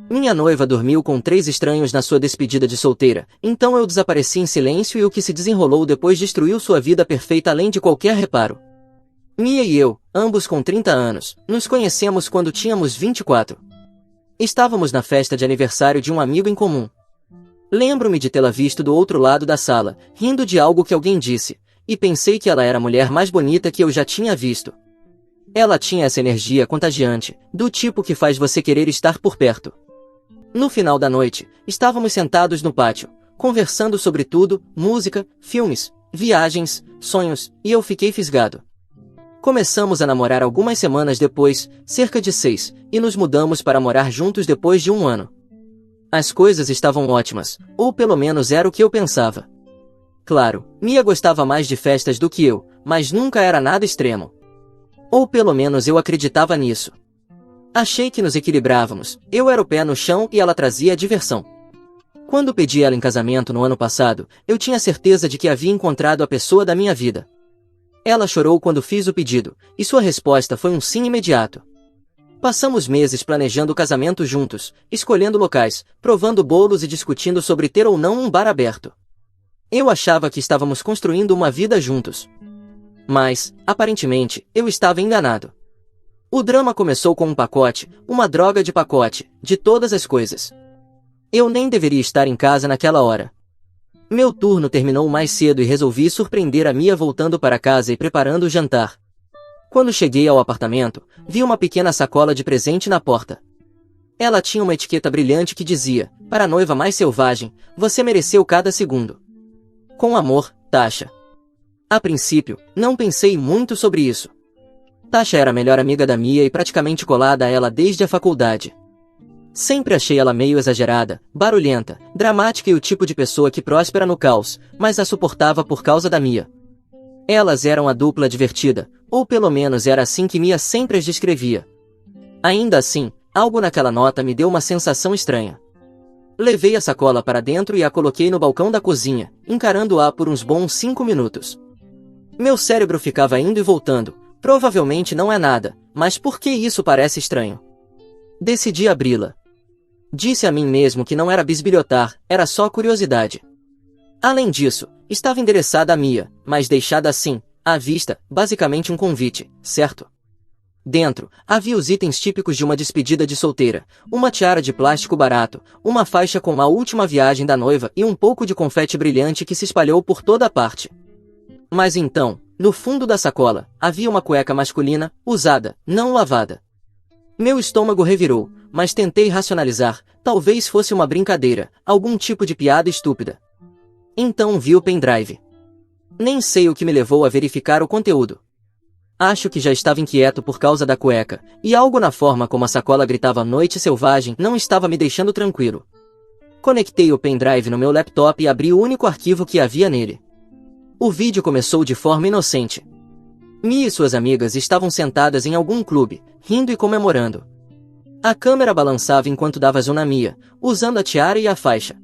Minha noiva dormiu com 3 estranhos na sua despedida de solteira, então eu desapareci em silêncio e o que se desenrolou depois destruiu sua vida perfeita além de qualquer reparo. Mia e eu, ambos com 30 anos, nos conhecemos quando tínhamos 24. Estávamos na festa de aniversário de um amigo em comum. Lembro-me de tê-la visto do outro lado da sala, rindo de algo que alguém disse, e pensei que ela era a mulher mais bonita que eu já tinha visto. Ela tinha essa energia contagiante, do tipo que faz você querer estar por perto. No final da noite, estávamos sentados no pátio, conversando sobre tudo, música, filmes, viagens, sonhos, e eu fiquei fisgado. Começamos a namorar algumas semanas depois, cerca de 6, e nos mudamos para morar juntos depois de 1 ano. As coisas estavam ótimas, ou pelo menos era o que eu pensava. Claro, Mia gostava mais de festas do que eu, mas nunca era nada extremo. Ou pelo menos eu acreditava nisso. Achei que nos equilibrávamos, eu era o pé no chão e ela trazia a diversão. Quando pedi ela em casamento no ano passado, eu tinha certeza de que havia encontrado a pessoa da minha vida. Ela chorou quando fiz o pedido, e sua resposta foi um sim imediato. Passamos meses planejando o casamento juntos, escolhendo locais, provando bolos e discutindo sobre ter ou não um bar aberto. Eu achava que estávamos construindo uma vida juntos. Mas, aparentemente, eu estava enganado. O drama começou com um pacote, uma droga de pacote, de todas as coisas. Eu nem deveria estar em casa naquela hora. Meu turno terminou mais cedo e resolvi surpreender a Mia voltando para casa e preparando o jantar. Quando cheguei ao apartamento, vi uma pequena sacola de presente na porta. Ela tinha uma etiqueta brilhante que dizia, para a noiva mais selvagem, você mereceu cada segundo. Com amor, Tasha. A princípio, não pensei muito sobre isso. Tasha era a melhor amiga da Mia e praticamente colada a ela desde a faculdade. Sempre achei ela meio exagerada, barulhenta, dramática e o tipo de pessoa que próspera no caos, mas a suportava por causa da Mia. Elas eram a dupla divertida, ou pelo menos era assim que Mia sempre as descrevia. Ainda assim, algo naquela nota me deu uma sensação estranha. Levei a sacola para dentro e a coloquei no balcão da cozinha, encarando-a por uns bons 5 minutos. Meu cérebro ficava indo e voltando, provavelmente não é nada, mas por que isso parece estranho? Decidi abri-la. Disse a mim mesmo que não era bisbilhotar, era só curiosidade. Além disso, estava endereçada a Mia, mas deixada assim, à vista, basicamente um convite, certo? Dentro, havia os itens típicos de uma despedida de solteira, uma tiara de plástico barato, uma faixa com a última viagem da noiva e um pouco de confete brilhante que se espalhou por toda a parte. Mas então, no fundo da sacola, havia uma cueca masculina, usada, não lavada. Meu estômago revirou, mas tentei racionalizar, talvez fosse uma brincadeira, algum tipo de piada estúpida. Então vi o pendrive. Nem sei o que me levou a verificar o conteúdo. Acho que já estava inquieto por causa da cueca, e algo na forma como a sacola gritava "Noite Selvagem" não estava me deixando tranquilo. Conectei o pendrive no meu laptop e abri o único arquivo que havia nele. O vídeo começou de forma inocente. Mia e suas amigas estavam sentadas em algum clube, rindo e comemorando. A câmera balançava enquanto dava zoom na Mia, usando a tiara e a faixa.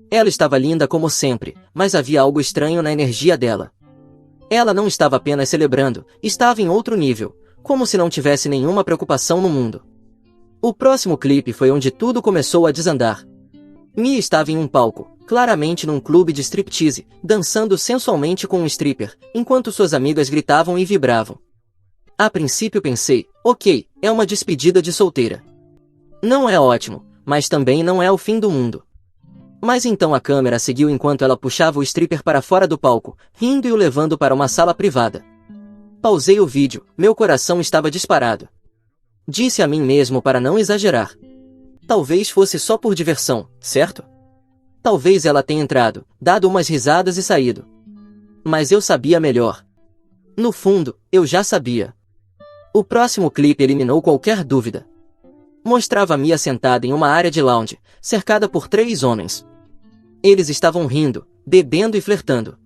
Ela estava linda como sempre, mas havia algo estranho na energia dela. Ela não estava apenas celebrando, estava em outro nível, como se não tivesse nenhuma preocupação no mundo. O próximo clipe foi onde tudo começou a desandar. Mia estava em um palco, claramente num clube de striptease, dançando sensualmente com um stripper, enquanto suas amigas gritavam e vibravam. A princípio pensei, ok, é uma despedida de solteira. Não é ótimo, mas também não é o fim do mundo. Mas então a câmera seguiu enquanto ela puxava o stripper para fora do palco, rindo e o levando para uma sala privada. Pausei o vídeo, meu coração estava disparado. Disse a mim mesmo para não exagerar. Talvez fosse só por diversão, certo? Talvez ela tenha entrado, dado umas risadas e saído. Mas eu sabia melhor. No fundo, eu já sabia. O próximo clipe eliminou qualquer dúvida. Mostrava Mia sentada em uma área de lounge, cercada por 3 homens. Eles estavam rindo, bebendo e flertando.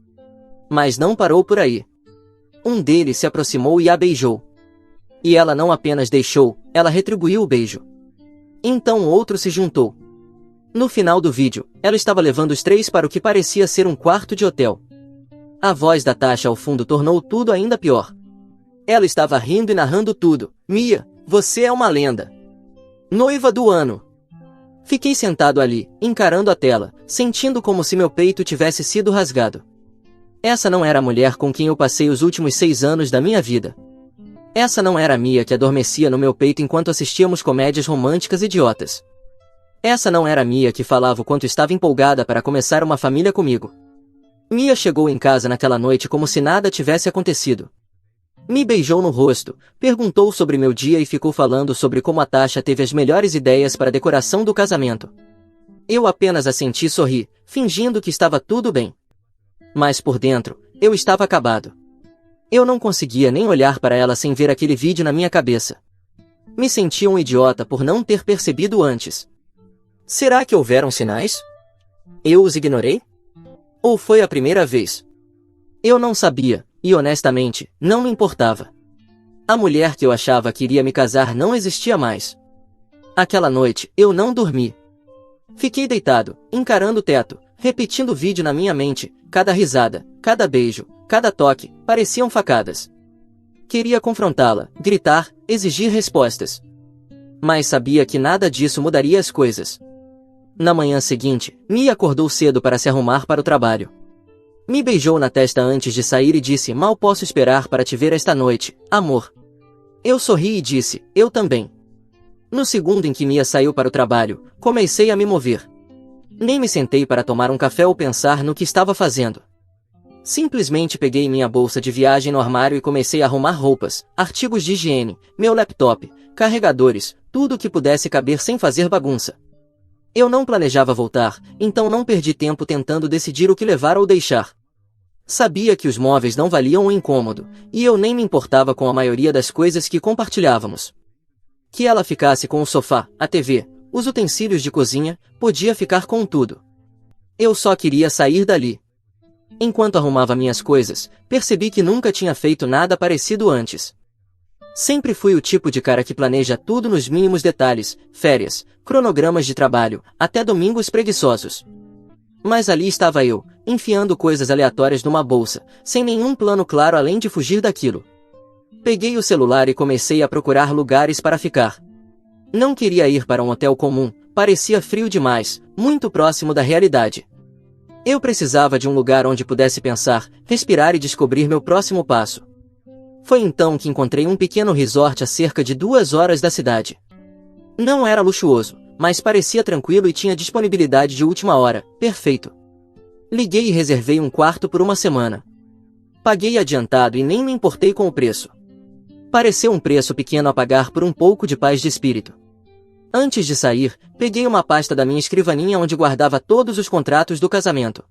Mas não parou por aí. Um deles se aproximou e a beijou. E ela não apenas deixou, ela retribuiu o beijo. Então outro se juntou. No final do vídeo, ela estava levando os 3 para o que parecia ser um quarto de hotel. A voz da Tasha ao fundo tornou tudo ainda pior. Ela estava rindo e narrando tudo. Mia, você é uma lenda. Noiva do ano. Fiquei sentado ali, encarando a tela, sentindo como se meu peito tivesse sido rasgado. Essa não era a mulher com quem eu passei os últimos 6 anos da minha vida. Essa não era a Mia que adormecia no meu peito enquanto assistíamos comédias românticas idiotas. Essa não era a Mia que falava o quanto estava empolgada para começar uma família comigo. Mia chegou em casa naquela noite como se nada tivesse acontecido. Me beijou no rosto, perguntou sobre meu dia e ficou falando sobre como a Tasha teve as melhores ideias para a decoração do casamento. Eu apenas assenti e sorri, fingindo que estava tudo bem. Mas por dentro, eu estava acabado. Eu não conseguia nem olhar para ela sem ver aquele vídeo na minha cabeça. Me sentia um idiota por não ter percebido antes. Será que houveram sinais? Eu os ignorei? Ou foi a primeira vez? Eu não sabia. E honestamente, não me importava. A mulher que eu achava que iria me casar não existia mais. Aquela noite, eu não dormi. Fiquei deitado, encarando o teto, repetindo o vídeo na minha mente, cada risada, cada beijo, cada toque, pareciam facadas. Queria confrontá-la, gritar, exigir respostas. Mas sabia que nada disso mudaria as coisas. Na manhã seguinte, Mia acordou cedo para se arrumar para o trabalho. Me beijou na testa antes de sair e disse: "Mal posso esperar para te ver esta noite, amor." Eu sorri e disse: "Eu também." No segundo em que Mia saiu para o trabalho, comecei a me mover. Nem me sentei para tomar um café ou pensar no que estava fazendo. Simplesmente peguei minha bolsa de viagem no armário e comecei a arrumar roupas, artigos de higiene, meu laptop, carregadores, tudo o que pudesse caber sem fazer bagunça. Eu não planejava voltar, então não perdi tempo tentando decidir o que levar ou deixar. Sabia que os móveis não valiam o incômodo, e eu nem me importava com a maioria das coisas que compartilhávamos. Que ela ficasse com o sofá, a TV, os utensílios de cozinha, podia ficar com tudo. Eu só queria sair dali. Enquanto arrumava minhas coisas, percebi que nunca tinha feito nada parecido antes. Sempre fui o tipo de cara que planeja tudo nos mínimos detalhes, férias, cronogramas de trabalho, até domingos preguiçosos. Mas ali estava eu, enfiando coisas aleatórias numa bolsa, sem nenhum plano claro além de fugir daquilo. Peguei o celular e comecei a procurar lugares para ficar. Não queria ir para um hotel comum, parecia frio demais, muito próximo da realidade. Eu precisava de um lugar onde pudesse pensar, respirar e descobrir meu próximo passo. Foi então que encontrei um pequeno resort a cerca de 2 horas da cidade. Não era luxuoso, mas parecia tranquilo e tinha disponibilidade de última hora, perfeito. Liguei e reservei um quarto por uma semana. Paguei adiantado e nem me importei com o preço. Pareceu um preço pequeno a pagar por um pouco de paz de espírito. Antes de sair, peguei uma pasta da minha escrivaninha onde guardava todos os contratos do casamento.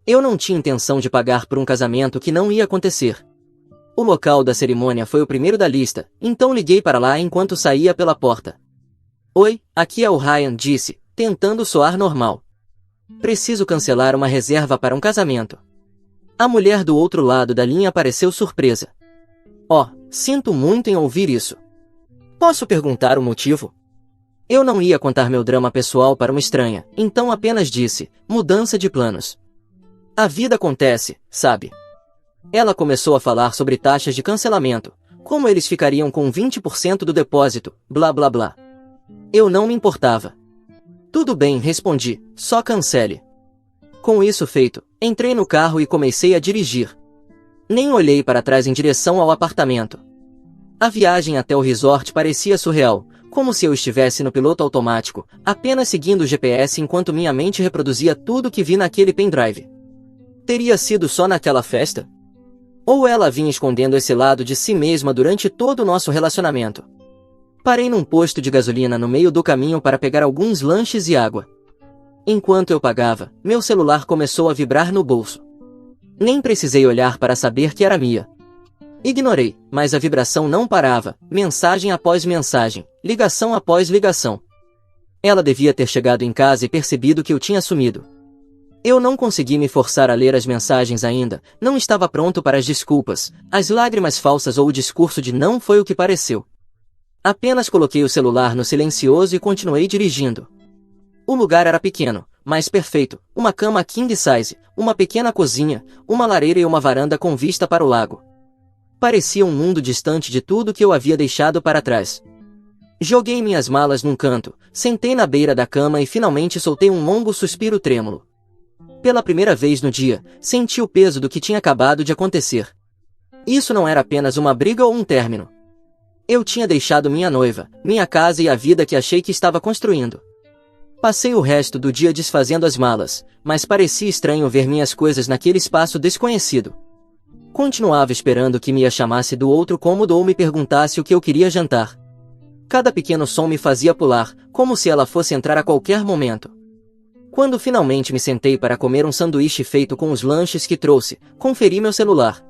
Eu não tinha intenção de pagar por um casamento que não ia acontecer. O local da cerimônia foi o primeiro da lista, então liguei para lá enquanto saía pela porta. "Oi, aqui é o Ryan", disse, tentando soar normal. "Preciso cancelar uma reserva para um casamento." A mulher do outro lado da linha pareceu surpresa. "Oh, sinto muito em ouvir isso. Posso perguntar o motivo?" Eu não ia contar meu drama pessoal para uma estranha, então apenas disse: "Mudança de planos. A vida acontece, sabe?" Ela começou a falar sobre taxas de cancelamento, como eles ficariam com 20% do depósito, blá blá blá. Eu não me importava. "Tudo bem", respondi, "só cancele." Com isso feito, entrei no carro e comecei a dirigir. Nem olhei para trás em direção ao apartamento. A viagem até o resort parecia surreal, como se eu estivesse no piloto automático, apenas seguindo o GPS enquanto minha mente reproduzia tudo que vi naquele pendrive. Teria sido só naquela festa? Ou ela vinha escondendo esse lado de si mesma durante todo o nosso relacionamento? Parei num posto de gasolina no meio do caminho para pegar alguns lanches e água. Enquanto eu pagava, meu celular começou a vibrar no bolso. Nem precisei olhar para saber que era Mia. Ignorei, mas a vibração não parava, mensagem após mensagem, ligação após ligação. Ela devia ter chegado em casa e percebido que eu tinha sumido. Eu não consegui me forçar a ler as mensagens ainda, não estava pronto para as desculpas, as lágrimas falsas ou o discurso de "não foi o que pareceu." Apenas coloquei o celular no silencioso e continuei dirigindo. O lugar era pequeno, mas perfeito, uma cama king size, uma pequena cozinha, uma lareira e uma varanda com vista para o lago. Parecia um mundo distante de tudo que eu havia deixado para trás. Joguei minhas malas num canto, sentei na beira da cama e finalmente soltei um longo suspiro trêmulo. Pela primeira vez no dia, senti o peso do que tinha acabado de acontecer. Isso não era apenas uma briga ou um término. Eu tinha deixado minha noiva, minha casa e a vida que achei que estava construindo. Passei o resto do dia desfazendo as malas, mas parecia estranho ver minhas coisas naquele espaço desconhecido. Continuava esperando que Mia chamasse do outro cômodo ou me perguntasse o que eu queria jantar. Cada pequeno som me fazia pular, como se ela fosse entrar a qualquer momento. Quando finalmente me sentei para comer um sanduíche feito com os lanches que trouxe, conferi meu celular.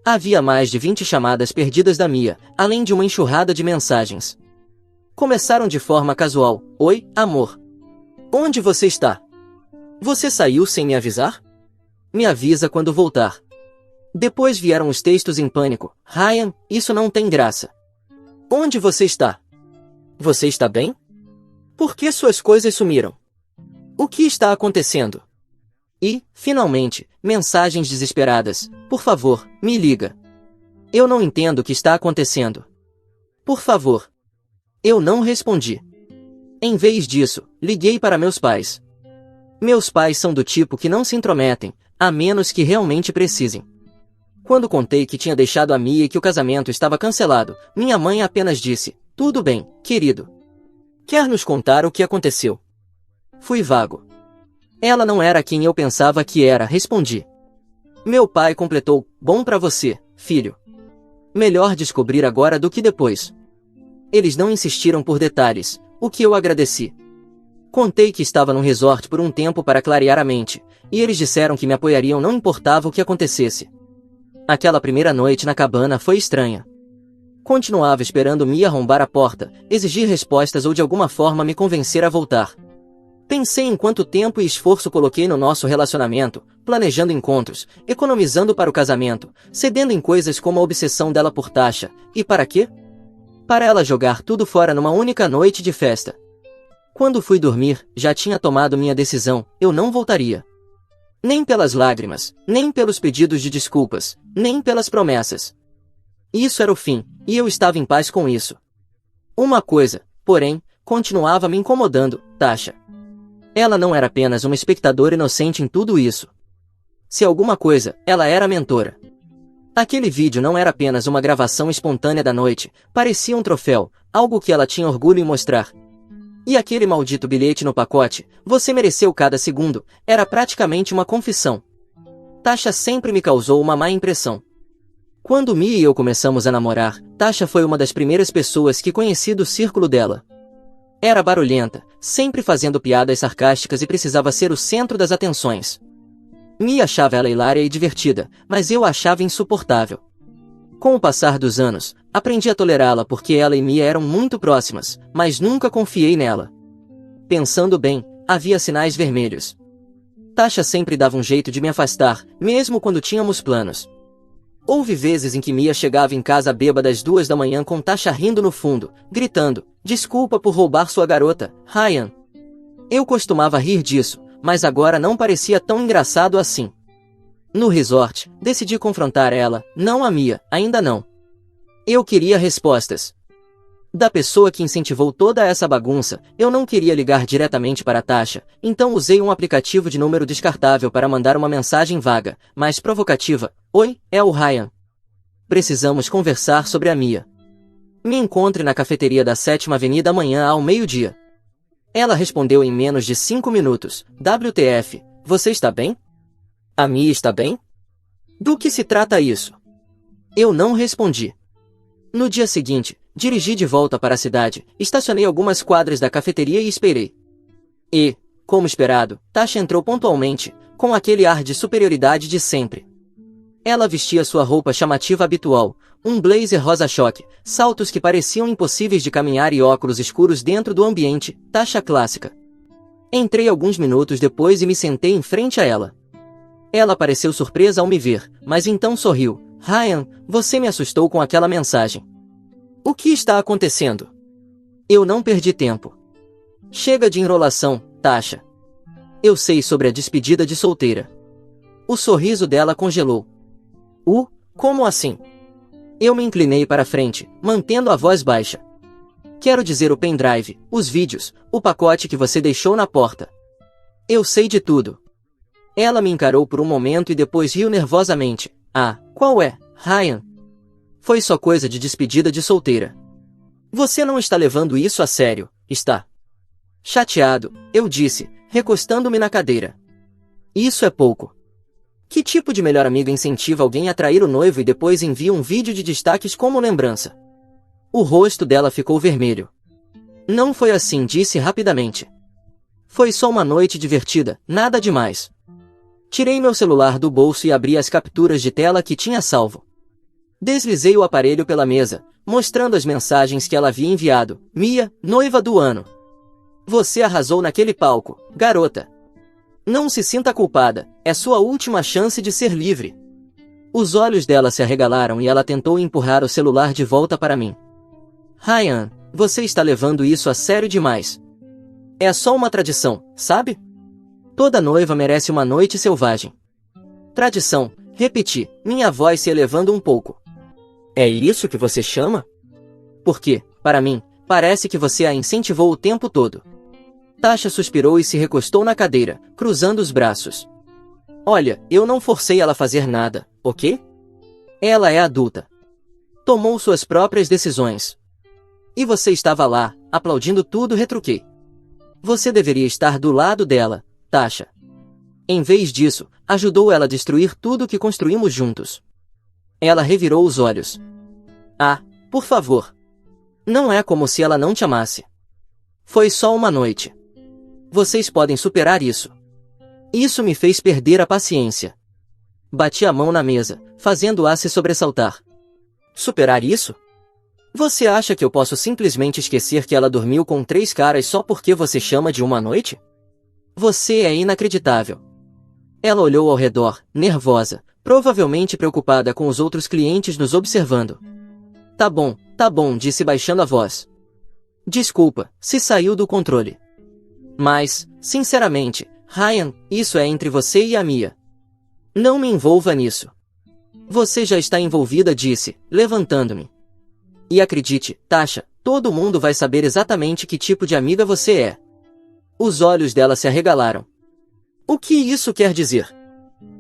Havia mais de 20 chamadas perdidas da Mia, além de uma enxurrada de mensagens. Começaram de forma casual: "Oi, amor. Onde você está? Você saiu sem me avisar? Me avisa quando voltar." Depois vieram os textos em pânico: "Ryan, isso não tem graça. Onde você está? Você está bem? Por que suas coisas sumiram? O que está acontecendo?" E, finalmente, mensagens desesperadas: "Por favor, me liga. Eu não entendo o que está acontecendo. Por favor." Eu não respondi. Em vez disso, liguei para meus pais. Meus pais são do tipo que não se intrometem, a menos que realmente precisem. Quando contei que tinha deixado a Mia e que o casamento estava cancelado, minha mãe apenas disse: "Tudo bem, querido. Quer nos contar o que aconteceu?" Fui vago. "Ela não era quem eu pensava que era", respondi. Meu pai completou: "Bom pra você, filho. Melhor descobrir agora do que depois." Eles não insistiram por detalhes, o que eu agradeci. Contei que estava num resort por um tempo para clarear a mente, e eles disseram que me apoiariam não importava o que acontecesse. Aquela primeira noite na cabana foi estranha. Continuava esperando Mia arrombar a porta, exigir respostas ou de alguma forma me convencer a voltar. Pensei em quanto tempo e esforço coloquei no nosso relacionamento, planejando encontros, economizando para o casamento, cedendo em coisas como a obsessão dela por Tasha, e para quê? Para ela jogar tudo fora numa única noite de festa. Quando fui dormir, já tinha tomado minha decisão: eu não voltaria. Nem pelas lágrimas, nem pelos pedidos de desculpas, nem pelas promessas. Isso era o fim, e eu estava em paz com isso. Uma coisa, porém, continuava me incomodando: Tasha. Ela não era apenas uma espectadora inocente em tudo isso. Se alguma coisa, ela era a mentora. Aquele vídeo não era apenas uma gravação espontânea da noite, parecia um troféu, algo que ela tinha orgulho em mostrar. E aquele maldito bilhete no pacote: "Você mereceu cada segundo", era praticamente uma confissão. Tasha sempre me causou uma má impressão. Quando Mia e eu começamos a namorar, Tasha foi uma das primeiras pessoas que conheci do círculo dela. Era barulhenta, sempre fazendo piadas sarcásticas e precisava ser o centro das atenções. Mia achava ela hilária e divertida, mas eu a achava insuportável. Com o passar dos anos, aprendi a tolerá-la porque ela e Mia eram muito próximas, mas nunca confiei nela. Pensando bem, havia sinais vermelhos. Tasha sempre dava um jeito de me afastar, mesmo quando tínhamos planos. Houve vezes em que Mia chegava em casa bêbada às 2 da manhã com Tasha rindo no fundo, gritando: "Desculpa por roubar sua garota, Ryan." Eu costumava rir disso, mas agora não parecia tão engraçado assim. No resort, decidi confrontar ela, não a Mia, ainda não. Eu queria respostas. Da pessoa que incentivou toda essa bagunça, eu não queria ligar diretamente para Tasha, então usei um aplicativo de número descartável para mandar uma mensagem vaga, mas provocativa: "Oi, é o Ryan. Precisamos conversar sobre a Mia. Me encontre na cafeteria da 7ª Avenida amanhã ao meio-dia." Ela respondeu em menos de 5 minutos: "WTF, você está bem? A Mia está bem? Do que se trata isso?" Eu não respondi. No dia seguinte, dirigi de volta para a cidade, estacionei algumas quadras da cafeteria e esperei. E, como esperado, Tasha entrou pontualmente, com aquele ar de superioridade de sempre. Ela vestia sua roupa chamativa habitual, um blazer rosa-choque, saltos que pareciam impossíveis de caminhar e óculos escuros dentro do ambiente, Tasha clássica. Entrei alguns minutos depois e me sentei em frente a ela. Ela pareceu surpresa ao me ver, mas então sorriu: "Ryan, você me assustou com aquela mensagem. O que está acontecendo?" Eu não perdi tempo. "Chega de enrolação, Tasha. Eu sei sobre a despedida de solteira." O sorriso dela congelou. Como assim?" Eu me inclinei para frente, mantendo a voz baixa. Quero dizer o pendrive, os vídeos, o pacote que você deixou na porta. Eu sei de tudo. Ela me encarou por um momento e depois riu nervosamente. Ah, qual é, Ryan? Foi só coisa de despedida de solteira. Você não está levando isso a sério, está? Chateado, eu disse, recostando-me na cadeira. Isso é pouco. Que tipo de melhor amiga incentiva alguém a trair o noivo e depois envia um vídeo de destaques como lembrança? O rosto dela ficou vermelho. Não foi assim, disse rapidamente. Foi só uma noite divertida, nada demais. Tirei meu celular do bolso e abri as capturas de tela que tinha salvo. Deslizei o aparelho pela mesa, mostrando as mensagens que ela havia enviado. Mia, noiva do ano. Você arrasou naquele palco, garota. Não se sinta culpada, é sua última chance de ser livre. Os olhos dela se arregalaram e ela tentou empurrar o celular de volta para mim. Ryan, você está levando isso a sério demais. É só uma tradição, sabe? Toda noiva merece uma noite selvagem. Tradição, repeti, minha voz se elevando um pouco. É isso que você chama? Porque, para mim, parece que você a incentivou o tempo todo. Tasha suspirou e se recostou na cadeira, cruzando os braços. Olha, eu não forcei ela a fazer nada, ok? Ela é adulta. Tomou suas próprias decisões. E você estava lá, aplaudindo tudo, retruquei. Você deveria estar do lado dela, Tasha. Em vez disso, ajudou ela a destruir tudo que construímos juntos. Ela revirou os olhos. Ah, por favor. Não é como se ela não te amasse. Foi só uma noite. Vocês podem superar isso. Isso me fez perder a paciência. Bati a mão na mesa, fazendo-a se sobressaltar. Superar isso? Você acha que eu posso simplesmente esquecer que ela dormiu com 3 caras só porque você chama de uma noite? Você é inacreditável. Ela olhou ao redor, nervosa, provavelmente preocupada com os outros clientes nos observando. Tá bom, disse baixando a voz. Desculpa, se saiu do controle. Mas, sinceramente, Ryan, isso é entre você e a Mia. Não me envolva nisso. Você já está envolvida, disse, levantando-me. E acredite, Tasha, todo mundo vai saber exatamente que tipo de amiga você é. Os olhos dela se arregalaram. O que isso quer dizer?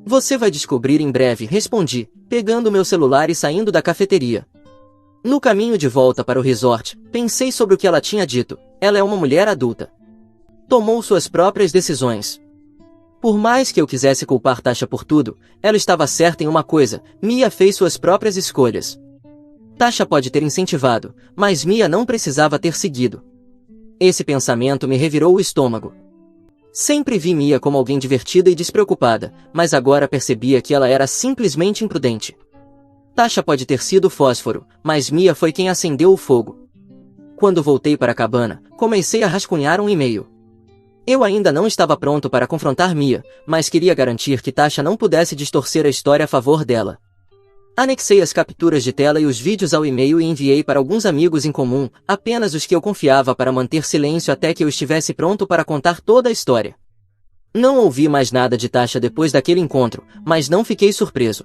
Você vai descobrir em breve, respondi, pegando meu celular e saindo da cafeteria. No caminho de volta para o resort, pensei sobre o que ela tinha dito. Ela é uma mulher adulta. Tomou suas próprias decisões. Por mais que eu quisesse culpar Tasha por tudo, ela estava certa em uma coisa, Mia fez suas próprias escolhas. Tasha pode ter incentivado, mas Mia não precisava ter seguido. Esse pensamento me revirou o estômago. Sempre vi Mia como alguém divertida e despreocupada, mas agora percebia que ela era simplesmente imprudente. Tasha pode ter sido o fósforo, mas Mia foi quem acendeu o fogo. Quando voltei para a cabana, comecei a rascunhar um e-mail. Eu ainda não estava pronto para confrontar Mia, mas queria garantir que Tasha não pudesse distorcer a história a favor dela. Anexei as capturas de tela e os vídeos ao e-mail e enviei para alguns amigos em comum, apenas os que eu confiava para manter silêncio até que eu estivesse pronto para contar toda a história. Não ouvi mais nada de Tasha depois daquele encontro, mas não fiquei surpreso.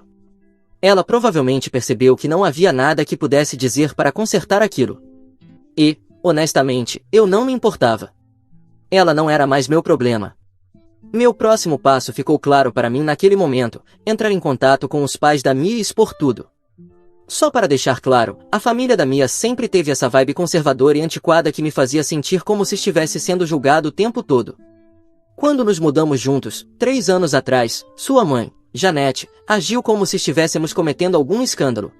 Ela provavelmente percebeu que não havia nada que pudesse dizer para consertar aquilo. E, honestamente, eu não me importava. Ela não era mais meu problema. Meu próximo passo ficou claro para mim naquele momento, entrar em contato com os pais da Mia e expor tudo. Só para deixar claro, a família da Mia sempre teve essa vibe conservadora e antiquada que me fazia sentir como se estivesse sendo julgado o tempo todo. Quando nos mudamos juntos, 3 anos atrás, sua mãe, Janete, agiu como se estivéssemos cometendo algum escândalo.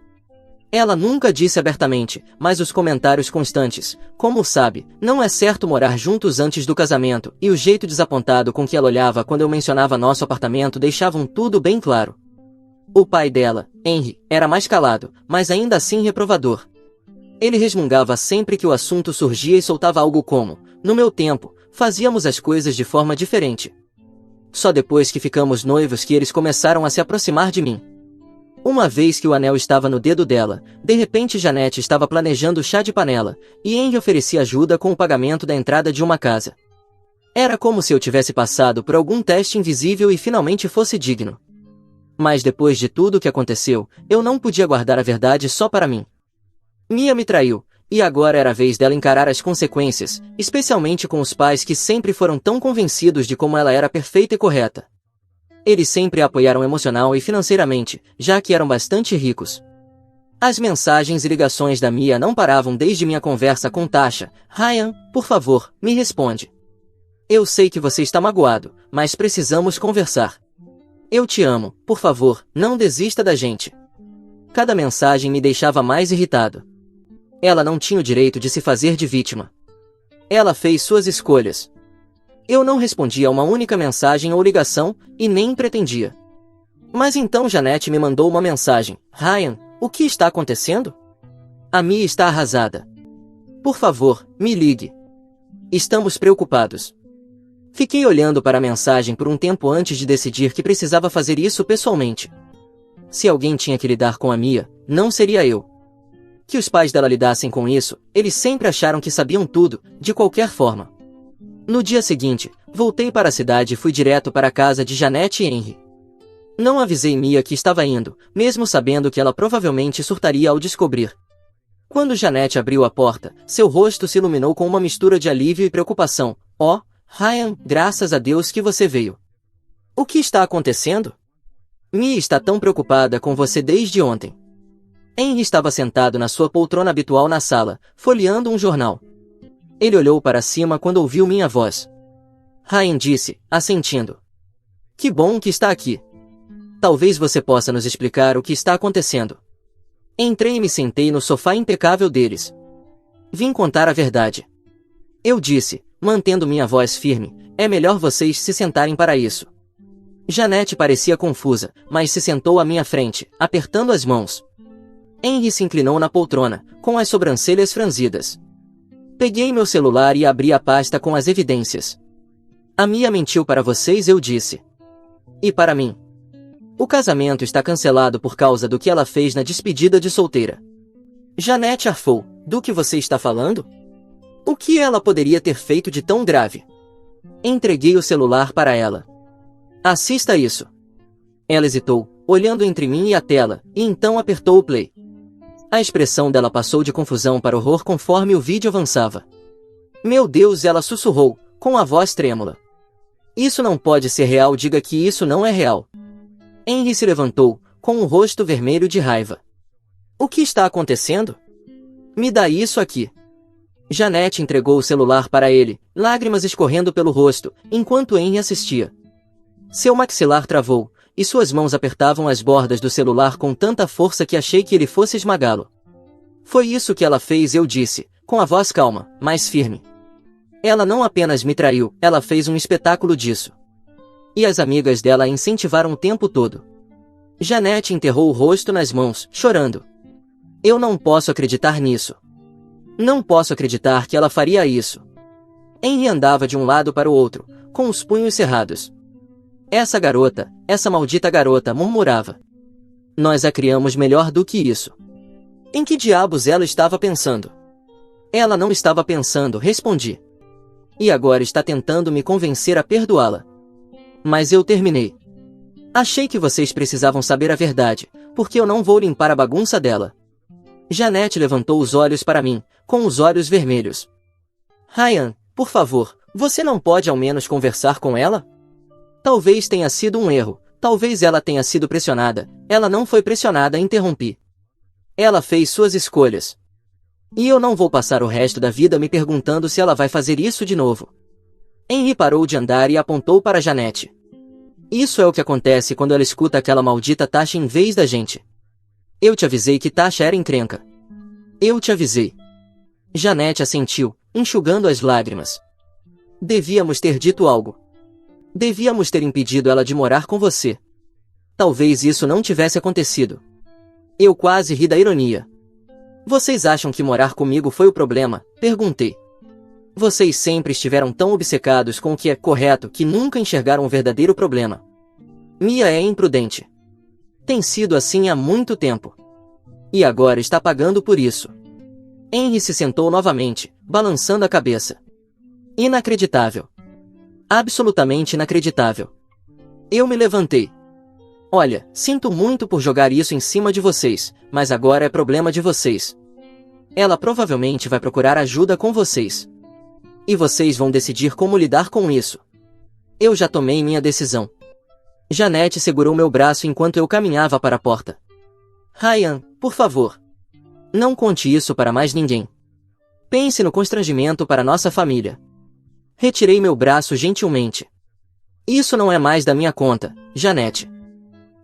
Ela nunca disse abertamente, mas os comentários constantes, como sabe, não é certo morar juntos antes do casamento, e o jeito desapontado com que ela olhava quando eu mencionava nosso apartamento deixavam tudo bem claro. O pai dela, Henry, era mais calado, mas ainda assim reprovador. Ele resmungava sempre que o assunto surgia e soltava algo como, no meu tempo, fazíamos as coisas de forma diferente. Só depois que ficamos noivos que eles começaram a se aproximar de mim. Uma vez que o anel estava no dedo dela, de repente Janete estava planejando chá de panela, e Henry oferecia ajuda com o pagamento da entrada de uma casa. Era como se eu tivesse passado por algum teste invisível e finalmente fosse digno. Mas depois de tudo o que aconteceu, eu não podia guardar a verdade só para mim. Mia me traiu, E agora era a vez dela encarar as consequências, especialmente com os pais que sempre foram tão convencidos de como ela era perfeita e correta. Eles sempre a apoiaram emocional e financeiramente, já que eram bastante ricos. As mensagens e ligações da Mia não paravam desde minha conversa com Tasha. Ryan, por favor, me responde. Eu sei que você está magoado, mas precisamos conversar. Eu te amo, por favor, não desista da gente. Cada mensagem me deixava mais irritado. Ela não tinha o direito de se fazer de vítima. Ela fez suas escolhas. Eu não respondia a uma única mensagem ou ligação, e nem pretendia. Mas então Janete me mandou uma mensagem. Ryan, o que está acontecendo? A Mia está arrasada. Por favor, me ligue. Estamos preocupados. Fiquei olhando para a mensagem por um tempo antes de decidir que precisava fazer isso pessoalmente. Se alguém tinha que lidar com a Mia, não seria eu. Que os pais dela lidassem com isso, eles sempre acharam que sabiam tudo, de qualquer forma. No dia seguinte, voltei para a cidade e fui direto para a casa de Janete e Henry. Não avisei Mia que estava indo, mesmo sabendo que ela provavelmente surtaria ao descobrir. Quando Janete abriu a porta, seu rosto se iluminou com uma mistura de alívio e preocupação. Oh, Ryan, graças a Deus que você veio. O que está acontecendo? Mia está tão preocupada com você desde ontem. Henry estava sentado na sua poltrona habitual na sala, folheando um jornal. Ele olhou para cima quando ouviu minha voz. Ryan disse, assentindo. Que bom que está aqui. Talvez você possa nos explicar o que está acontecendo. Entrei e me sentei no sofá impecável deles. Vim contar a verdade. Eu disse, mantendo minha voz firme, é melhor vocês se sentarem para isso. Janete parecia confusa, mas se sentou à minha frente, apertando as mãos. Henry se inclinou na poltrona, com as sobrancelhas franzidas. Peguei meu celular e abri a pasta com as evidências. A Mia mentiu para vocês, eu disse. E para mim. O casamento está cancelado por causa do que ela fez na despedida de solteira. Janete arfou. Do que você está falando? O que ela poderia ter feito de tão grave? Entreguei o celular para ela. Assista isso. Ela hesitou, olhando entre mim e a tela, e então apertou o play. A expressão dela passou de confusão para horror conforme o vídeo avançava. Meu Deus, ela sussurrou, com a voz trêmula. Isso não pode ser real, diga que isso não é real. Henry se levantou, com o rosto vermelho de raiva. O que está acontecendo? Me dá isso aqui. Janete entregou o celular para ele, lágrimas escorrendo pelo rosto, enquanto Henry assistia. Seu maxilar travou, e suas mãos apertavam as bordas do celular com tanta força que achei que ele fosse esmagá-lo. Foi isso que ela fez, eu disse, com a voz calma, mas firme. Ela não apenas me traiu, ela fez um espetáculo disso. E as amigas dela a incentivaram o tempo todo. Janete enterrou o rosto nas mãos, chorando. Eu não posso acreditar nisso. Não posso acreditar que ela faria isso. Henry andava de um lado para o outro, com os punhos cerrados. Essa maldita garota, murmurava. Nós a criamos melhor do que isso. Em que diabos ela estava pensando? Ela não estava pensando, respondi. E agora está tentando me convencer a perdoá-la. Mas eu terminei. Achei que vocês precisavam saber a verdade, porque eu não vou limpar a bagunça dela. Janete levantou os olhos para mim, com os olhos vermelhos. Ryan, por favor, você não pode ao menos conversar com ela? Talvez tenha sido um erro, talvez ela tenha sido pressionada, ela não foi pressionada, interrompi. Ela fez suas escolhas. E eu não vou passar o resto da vida me perguntando se ela vai fazer isso de novo. Henry parou de andar e apontou para Janete. Isso é o que acontece quando ela escuta aquela maldita Tasha em vez da gente. Eu te avisei que Tasha era encrenca. Eu te avisei. Janete assentiu, enxugando as lágrimas. Devíamos ter dito algo. Devíamos ter impedido ela de morar com você. Talvez isso não tivesse acontecido. Eu quase ri da ironia. Vocês acham que morar comigo foi o problema? Perguntei. Vocês sempre estiveram tão obcecados com o que é correto que nunca enxergaram o verdadeiro problema. Mia é imprudente. Tem sido assim há muito tempo. E agora está pagando por isso. Henry se sentou novamente, balançando a cabeça. Inacreditável. Absolutamente inacreditável. Eu me levantei. Olha, sinto muito por jogar isso em cima de vocês, mas agora é problema de vocês. Ela provavelmente vai procurar ajuda com vocês. E vocês vão decidir como lidar com isso. Eu já tomei minha decisão. Janete segurou meu braço enquanto eu caminhava para a porta. Ryan, por favor. Não conte isso para mais ninguém. Pense no constrangimento para nossa família. Retirei meu braço gentilmente. Isso não é mais da minha conta, Janete.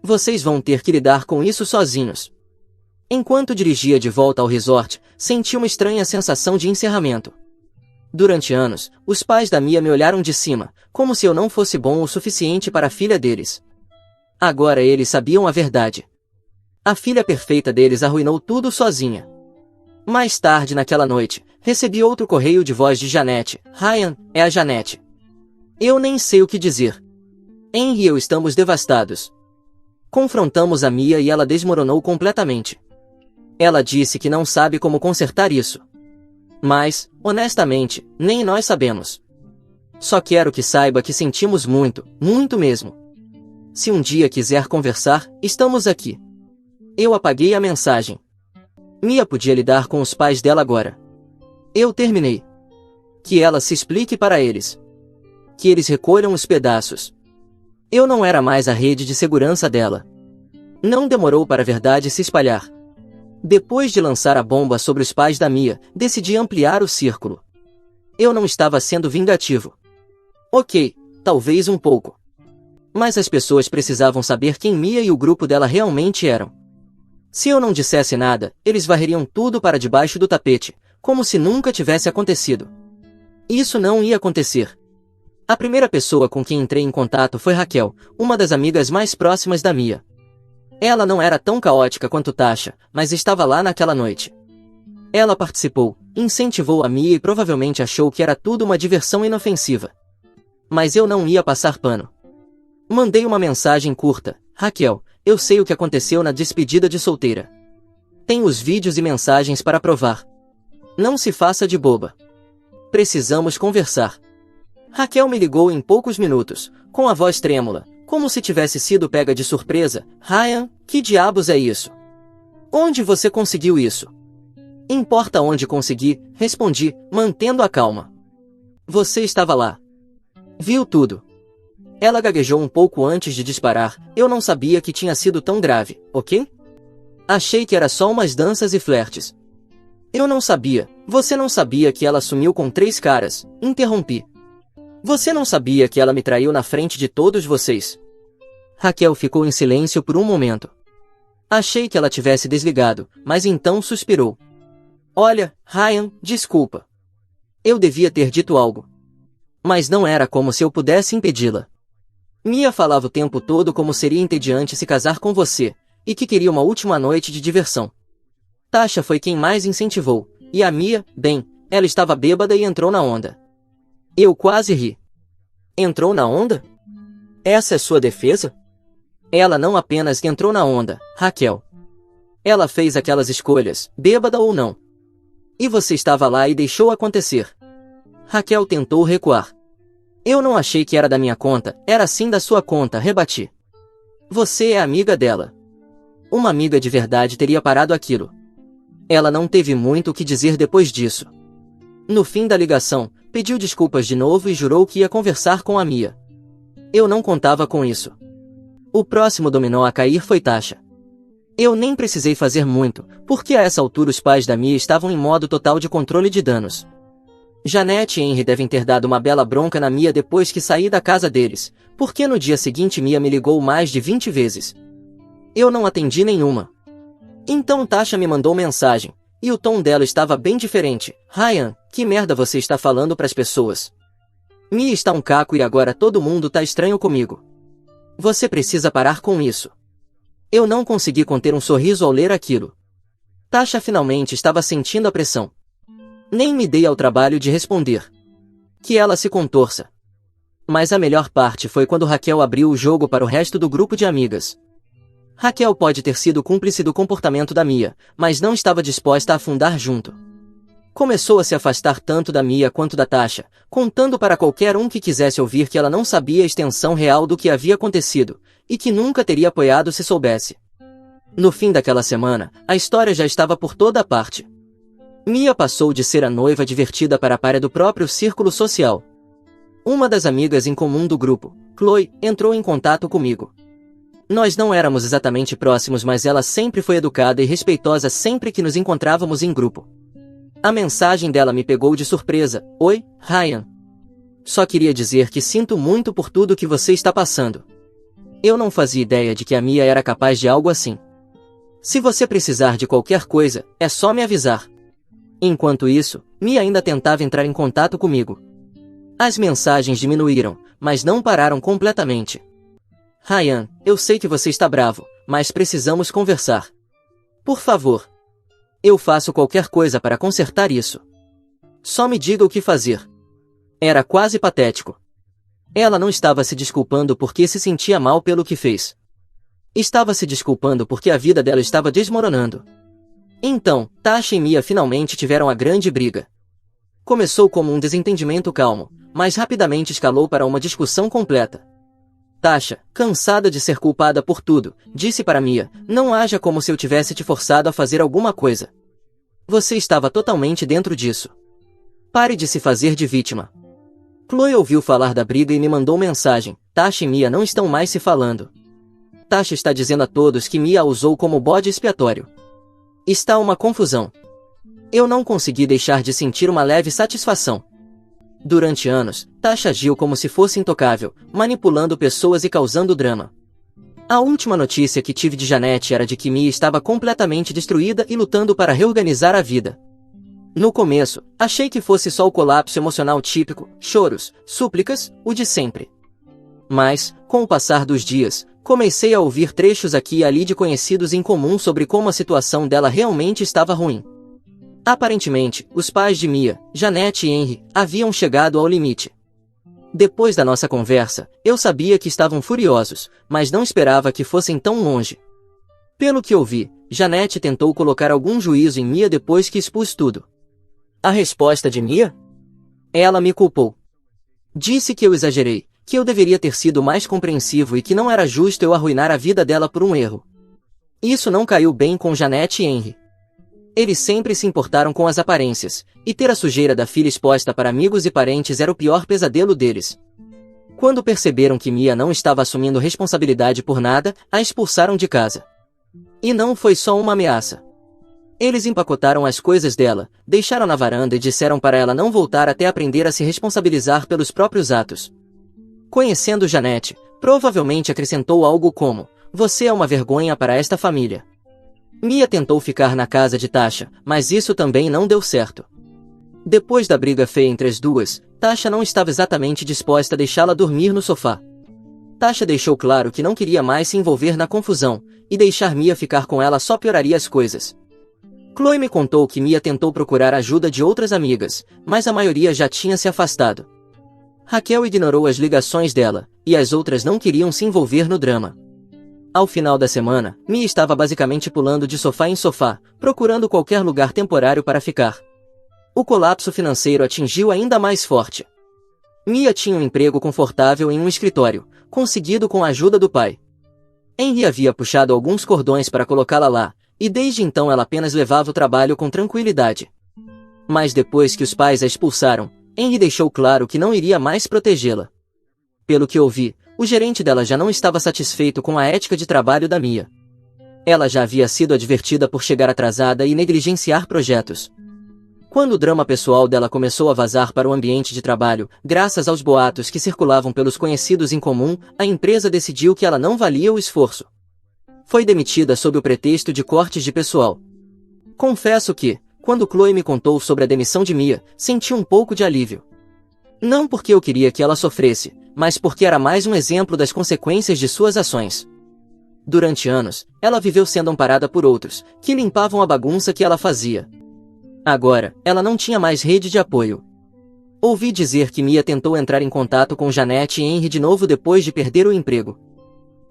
Vocês vão ter que lidar com isso sozinhos. Enquanto dirigia de volta ao resort, senti uma estranha sensação de encerramento. Durante anos, os pais da Mia me olharam de cima, como se eu não fosse bom o suficiente para a filha deles. Agora eles sabiam a verdade. A filha perfeita deles arruinou tudo sozinha. Mais tarde naquela noite, recebi outro correio de voz de Janete. Ryan, é a Janete. Eu nem sei o que dizer. Henry e eu estamos devastados. Confrontamos a Mia e ela desmoronou completamente. Ela disse que não sabe como consertar isso. Mas, honestamente, nem nós sabemos. Só quero que saiba que sentimos muito, muito mesmo. Se um dia quiser conversar, estamos aqui. Eu apaguei a mensagem. Mia podia lidar com os pais dela agora. Eu terminei. Que ela se explique para eles. Que eles recolham os pedaços. Eu não era mais a rede de segurança dela. Não demorou para a verdade se espalhar. Depois de lançar a bomba sobre os pais da Mia, decidi ampliar o círculo. Eu não estava sendo vingativo. Ok, talvez um pouco. Mas as pessoas precisavam saber quem Mia e o grupo dela realmente eram. Se eu não dissesse nada, eles varreriam tudo para debaixo do tapete, como se nunca tivesse acontecido. Isso não ia acontecer. A primeira pessoa com quem entrei em contato foi Raquel, uma das amigas mais próximas da Mia. Ela não era tão caótica quanto Tasha, mas estava lá naquela noite. Ela participou, incentivou a Mia e provavelmente achou que era tudo uma diversão inofensiva. Mas eu não ia passar pano. Mandei uma mensagem curta. Raquel, eu sei o que aconteceu na despedida de solteira. Tenho os vídeos e mensagens para provar. Não se faça de boba. Precisamos conversar. Raquel me ligou em poucos minutos, com a voz trêmula, como se tivesse sido pega de surpresa. Ryan, que diabos é isso? Onde você conseguiu isso? Importa onde consegui, respondi, mantendo a calma. Você estava lá. Viu tudo. Ela gaguejou um pouco antes de disparar. Eu não sabia que tinha sido tão grave, ok? Achei que era só umas danças e flertes. Eu não sabia. Você não sabia que ela sumiu com 3 caras. Interrompi. Você não sabia que ela me traiu na frente de todos vocês? Raquel ficou em silêncio por um momento. Achei que ela tivesse desligado, mas então suspirou. Olha, Ryan, desculpa. Eu devia ter dito algo. Mas não era como se eu pudesse impedi-la. Mia falava o tempo todo como seria entediante se casar com você, e que queria uma última noite de diversão. Tasha foi quem mais incentivou, e a Mia, bem, ela estava bêbada e entrou na onda. Eu quase ri. Entrou na onda? Essa é sua defesa? Ela não apenas entrou na onda, Raquel. Ela fez aquelas escolhas, bêbada ou não. E você estava lá e deixou acontecer. Raquel tentou recuar. Eu não achei que era da minha conta, era sim da sua conta, rebati. Você é amiga dela. Uma amiga de verdade teria parado aquilo. Ela não teve muito o que dizer depois disso. No fim da ligação, pediu desculpas de novo e jurou que ia conversar com a Mia. Eu não contava com isso. O próximo dominó a cair foi Tasha. Eu nem precisei fazer muito, porque a essa altura os pais da Mia estavam em modo total de controle de danos. Janete e Henry devem ter dado uma bela bronca na Mia depois que saí da casa deles, porque no dia seguinte Mia me ligou mais de 20 vezes. Eu não atendi nenhuma. Então Tasha me mandou mensagem, e o tom dela estava bem diferente. Ryan, que merda você está falando pras pessoas? Mia está um caco e agora todo mundo tá estranho comigo. Você precisa parar com isso. Eu não consegui conter um sorriso ao ler aquilo. Tasha finalmente estava sentindo a pressão. Nem me dei ao trabalho de responder. Que ela se contorça. Mas a melhor parte foi quando Raquel abriu o jogo para o resto do grupo de amigas. Raquel pode ter sido cúmplice do comportamento da Mia, mas não estava disposta a afundar junto. Começou a se afastar tanto da Mia quanto da Tasha, contando para qualquer um que quisesse ouvir que ela não sabia a extensão real do que havia acontecido, e que nunca teria apoiado se soubesse. No fim daquela semana, a história já estava por toda parte. Mia passou de ser a noiva divertida para a pária do próprio círculo social. Uma das amigas em comum do grupo, Chloe, entrou em contato comigo. Nós não éramos exatamente próximos, mas ela sempre foi educada e respeitosa sempre que nos encontrávamos em grupo. A mensagem dela me pegou de surpresa. Oi, Ryan. Só queria dizer que sinto muito por tudo que você está passando. Eu não fazia ideia de que a Mia era capaz de algo assim. Se você precisar de qualquer coisa, é só me avisar. Enquanto isso, Mia ainda tentava entrar em contato comigo. As mensagens diminuíram, mas não pararam completamente. Ryan, eu sei que você está bravo, mas precisamos conversar. Por favor. Eu faço qualquer coisa para consertar isso. Só me diga o que fazer. Era quase patético. Ela não estava se desculpando porque se sentia mal pelo que fez. Estava se desculpando porque a vida dela estava desmoronando. Então, Tasha e Mia finalmente tiveram a grande briga. Começou como um desentendimento calmo, mas rapidamente escalou para uma discussão completa. Tasha, cansada de ser culpada por tudo, disse para Mia, não haja como se eu tivesse te forçado a fazer alguma coisa. Você estava totalmente dentro disso. Pare de se fazer de vítima. Chloe ouviu falar da briga e me mandou mensagem, Tasha e Mia não estão mais se falando. Tasha está dizendo a todos que Mia a usou como bode expiatório. Está uma confusão. Eu não consegui deixar de sentir uma leve satisfação. Durante anos, Tasha agiu como se fosse intocável, manipulando pessoas e causando drama. A última notícia que tive de Janete era de que Mia estava completamente destruída e lutando para reorganizar a vida. No começo, achei que fosse só o colapso emocional típico, choros, súplicas, o de sempre. Mas, com o passar dos dias, comecei a ouvir trechos aqui e ali de conhecidos em comum sobre como a situação dela realmente estava ruim. Aparentemente, os pais de Mia, Janete e Henry, haviam chegado ao limite. Depois da nossa conversa, eu sabia que estavam furiosos, mas não esperava que fossem tão longe. Pelo que ouvi, Janete tentou colocar algum juízo em Mia depois que expus tudo. A resposta de Mia? Ela me culpou. Disse que eu exagerei, que eu deveria ter sido mais compreensivo e que não era justo eu arruinar a vida dela por um erro. Isso não caiu bem com Janete e Henry. Eles sempre se importaram com as aparências, e ter a sujeira da filha exposta para amigos e parentes era o pior pesadelo deles. Quando perceberam que Mia não estava assumindo responsabilidade por nada, a expulsaram de casa. E não foi só uma ameaça. Eles empacotaram as coisas dela, deixaram na varanda e disseram para ela não voltar até aprender a se responsabilizar pelos próprios atos. Conhecendo Janete, provavelmente acrescentou algo como, você é uma vergonha para esta família. Mia tentou ficar na casa de Tasha, mas isso também não deu certo. Depois da briga feia entre as duas, Tasha não estava exatamente disposta a deixá-la dormir no sofá. Tasha deixou claro que não queria mais se envolver na confusão, e deixar Mia ficar com ela só pioraria as coisas. Chloe me contou que Mia tentou procurar ajuda de outras amigas, mas a maioria já tinha se afastado. Raquel ignorou as ligações dela, e as outras não queriam se envolver no drama. Ao final da semana, Mia estava basicamente pulando de sofá em sofá, procurando qualquer lugar temporário para ficar. O colapso financeiro atingiu ainda mais forte. Mia tinha um emprego confortável em um escritório, conseguido com a ajuda do pai. Henry havia puxado alguns cordões para colocá-la lá, e desde então ela apenas levava o trabalho com tranquilidade. Mas depois que os pais a expulsaram, Henry deixou claro que não iria mais protegê-la. Pelo que ouvi, o gerente dela já não estava satisfeito com a ética de trabalho da Mia. Ela já havia sido advertida por chegar atrasada e negligenciar projetos. Quando o drama pessoal dela começou a vazar para o ambiente de trabalho, graças aos boatos que circulavam pelos conhecidos em comum, a empresa decidiu que ela não valia o esforço. Foi demitida sob o pretexto de cortes de pessoal. Confesso que, quando Chloe me contou sobre a demissão de Mia, senti um pouco de alívio. Não porque eu queria que ela sofresse, mas porque era mais um exemplo das consequências de suas ações. Durante anos, ela viveu sendo amparada por outros, que limpavam a bagunça que ela fazia. Agora, ela não tinha mais rede de apoio. Ouvi dizer que Mia tentou entrar em contato com Janete e Henry de novo depois de perder o emprego.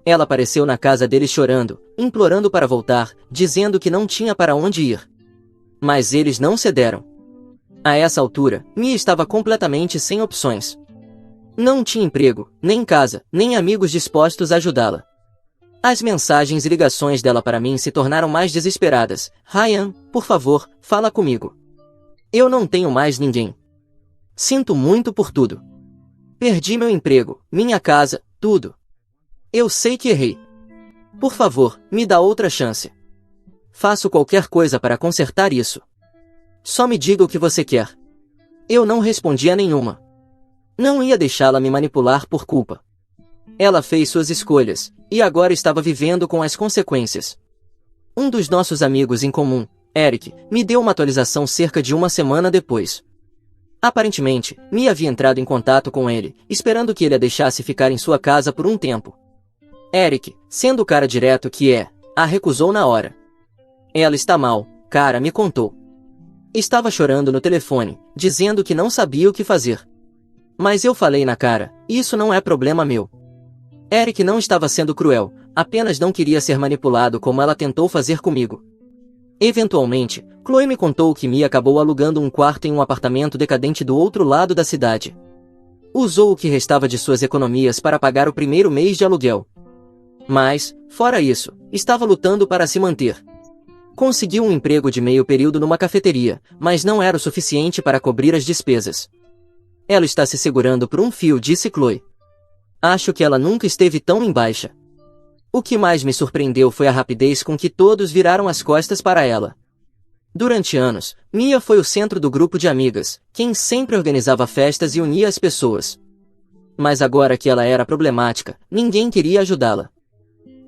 Ela apareceu na casa deles chorando, implorando para voltar, dizendo que não tinha para onde ir. Mas eles não cederam. A essa altura, Mia estava completamente sem opções. Não tinha emprego, nem casa, nem amigos dispostos a ajudá-la. As mensagens e ligações dela para mim se tornaram mais desesperadas. Ryan, por favor, fala comigo. Eu não tenho mais ninguém. Sinto muito por tudo. Perdi meu emprego, minha casa, tudo. Eu sei que errei. Por favor, me dá outra chance. Faço qualquer coisa para consertar isso. Só me diga o que você quer. Eu não respondi a nenhuma. Não ia deixá-la me manipular por culpa. Ela fez suas escolhas, e agora estava vivendo com as consequências. Um dos nossos amigos em comum, Eric, me deu uma atualização cerca de uma semana depois. Aparentemente, Mia havia entrado em contato com ele, esperando que ele a deixasse ficar em sua casa por um tempo. Eric, sendo o cara direto que é, a recusou na hora. Ela está mal, cara, me contou. Estava chorando no telefone, dizendo que não sabia o que fazer. Mas eu falei na cara, isso não é problema meu. Eric não estava sendo cruel, apenas não queria ser manipulado como ela tentou fazer comigo. Eventualmente, Chloe me contou que Mia acabou alugando um quarto em um apartamento decadente do outro lado da cidade. Usou o que restava de suas economias para pagar o primeiro mês de aluguel. Mas, fora isso, estava lutando para se manter. Conseguiu um emprego de meio período numa cafeteria, mas não era o suficiente para cobrir as despesas. Ela está se segurando por um fio, disse Chloe. Acho que ela nunca esteve tão em baixa. O que mais me surpreendeu foi a rapidez com que todos viraram as costas para ela. Durante anos, Mia foi o centro do grupo de amigas, quem sempre organizava festas e unia as pessoas. Mas agora que ela era problemática, ninguém queria ajudá-la.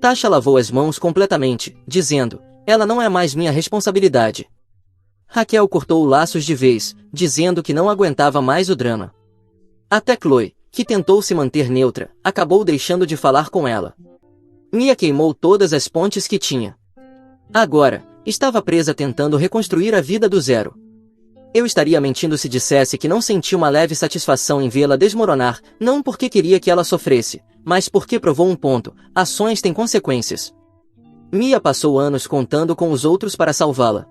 Tasha lavou as mãos completamente, dizendo, ela não é mais minha responsabilidade. Raquel cortou laços de vez, dizendo que não aguentava mais o drama. Até Chloe, que tentou se manter neutra, acabou deixando de falar com ela. Mia queimou todas as pontes que tinha. Agora, estava presa tentando reconstruir a vida do zero. Eu estaria mentindo se dissesse que não senti uma leve satisfação em vê-la desmoronar, não porque queria que ela sofresse, mas porque provou um ponto, ações têm consequências. Mia passou anos contando com os outros para salvá-la.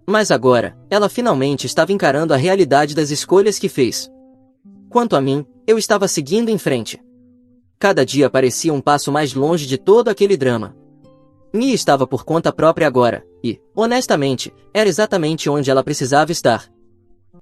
Mas agora, ela finalmente estava encarando a realidade das escolhas que fez. Quanto a mim, eu estava seguindo em frente. Cada dia parecia um passo mais longe de todo aquele drama. Mia estava por conta própria agora, e, honestamente, era exatamente onde ela precisava estar.